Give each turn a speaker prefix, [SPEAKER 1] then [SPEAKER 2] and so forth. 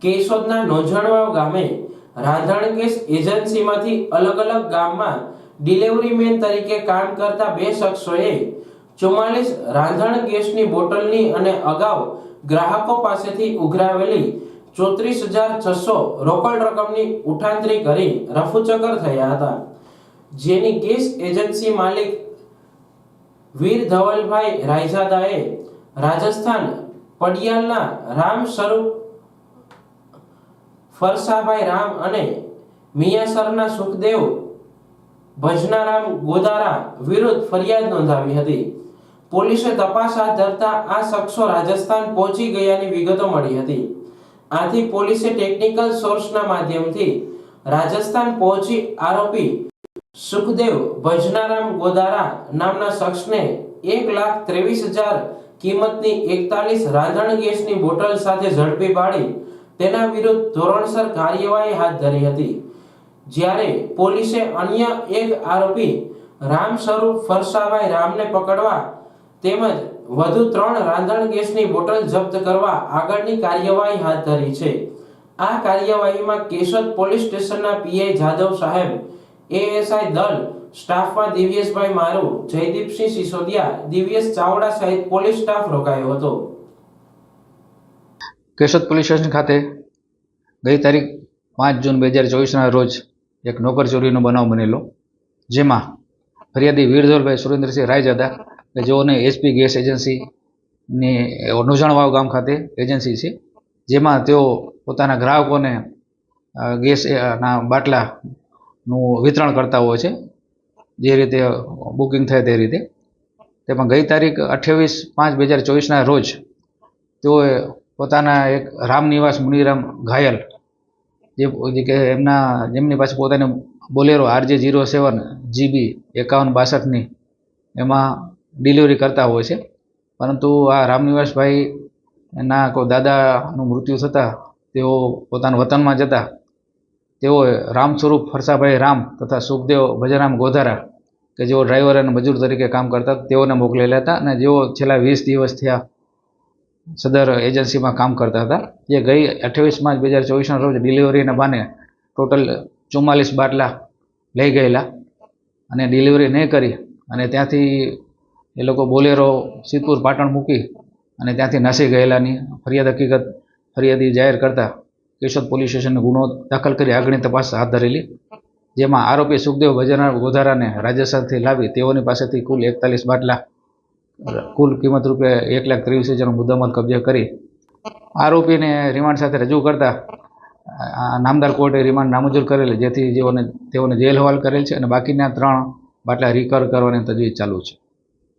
[SPEAKER 1] કેશોદના નોંઝણવાવ ગામે રાંધણ ગેસ એજન્સીમાંથી અલગ અલગ ગામમાં ડિલિવરી મેન તરીકે કામ કરતા બે શખ્સોએ 44 રાંધણ ગેસની બોટલની અને અગાઉ ગ્રાહકો પાસેથી ઉઘરાવેલી 34,600 રોકડ રકમની ઉઠાંતરી કરી રફુચક્કર થયા હતા, જેની ગેસ એજન્સી માલિક વીર ધવલભાઈ રાયજાદાએ રાજસ્થાન પડિયાલના રામ સ્વરૂપ ફરસાભાઈ રામ અને મિયાસરના સુખદેવ ભજનારામ ગોદારા વિરુદ્ધ ફરિયાદ નોંધાવી હતી। પોલીસે તપાસ હાથ ધરતા આ શખ્સો રાજસ્થાન પહોંચી ગયાની વિગતો મળી હતી। આથી પોલીસે ટેકનિકલ સોર્સના માધ્યમથી રાજસ્થાન પહોંચી આરોપી સુખદેવ ભજનારામ ગોદારા નામના શખ્સને 1,23,000 કિંમતની 41 રાંધણ ગેસની બોટલ સાથે ઝડપી પાડી તેના વિરુદ્ધ ધોરણસર કાર્યવાહી હાથ ધરી હતી। જ્યારે પોલીસે અન્ય એક આરોપી રામ સ્વરૂપ ફરસાભાઈ રામને પકડવા તેમજ વધુ 3 રાંધણ ગેસની બોટલ જપ્ત કરવા આગળની કાર્યવાહી હાથ ધરી છે। આ કાર્યવાહીમાં કેશોદ પોલીસ સ્ટેશનના પીઆઈ જાદવ સાહેબ, એએસઆઈ દળ સ્ટાફમાં દિવ્યેશભાઈ મારુ, જયદીપસિંહ સિસોદિયા, દિવ્યેશ ચાવડા સહિત પોલીસ સ્ટાફ રોકાયો હતો।
[SPEAKER 2] કેશોદ પોલીસ સ્ટેશન ખાતે ગઈ તારીખ 5 જૂન 2024ના રોજ એક નોકર ચોરીનો બનાવ બનેલો, જેમાં ફરિયાદી વીરધવલભાઈ સુરેન્દ્રસિંહ રાયજાદા કે જેઓને એચપી ગેસ એજન્સીની નોંઝણવાવ ગામ ખાતે એજન્સી છે, જેમાં તેઓ પોતાના ગ્રાહકોને ગેસના બાટલાનું વિતરણ કરતા હોય છે, જે રીતે બુકિંગ થાય તે રીતે। તેમાં ગઈ તારીખ 28/5/2024ના રોજ તેઓએ પોતાના એક રામનિવાસ મુનિરામ ઘાયલ જે કે જેમની પાસે પોતાની બોલેરો RJ07 GB 5162ની એમાં ડિલિવરી કરતા હોય છે, પરંતુ આ રામનિવાસભાઈ એના કોઈ દાદાનું મૃત્યુ થતાં તેઓ પોતાના વતનમાં જતા તેઓએ રામ સ્વરૂપ ફરસાભાઈ રામ તથા સુખદેવ ભજરામ ગોધારા કે જેઓ ડ્રાઈવર અને મજૂર તરીકે કામ કરતા તેઓને મોકલેલા હતા, અને જેઓ છેલ્લા 20 દિવસ થયા સદર એજન્સીમાં કામ કરતા હતા। જે ગઈ 28/5/2024ના રોજ ડિલિવરીના બહાને ટોટલ 44 બાટલા લઈ ગયેલા અને ડિલિવરી નહીં કરી અને ત્યાંથી એ લોકો બોલેરો સિદ્ધપુર પાટણ મૂકી અને ત્યાંથી નાસી ગયેલાની ફરિયાદી જાહેર કરતા કેશોદ પોલીસ સ્ટેશનનો ગુનો દાખલ કરી આગળની તપાસ હાથ ધરેલી, જેમાં આરોપી સુખદેવ ભજરામ ગોધારાને રાજસ્થાનથી લાવી તેઓની પાસેથી કુલ 41 બાટલા કુલ કિંમત રૂપે 1,23,000 મુદ્દામાલ કબજે કરી આરોપીને રિમાન્ડ સાથે રજૂ કરતા નામદાર કોર્ટે રિમાન્ડ નામંજૂર કરેલ, જેથી તેઓને જેલ હવાલ કરેલ છે અને બાકીના 3 બાટલા રિકવર કરવાની તજવીજ ચાલુ છે।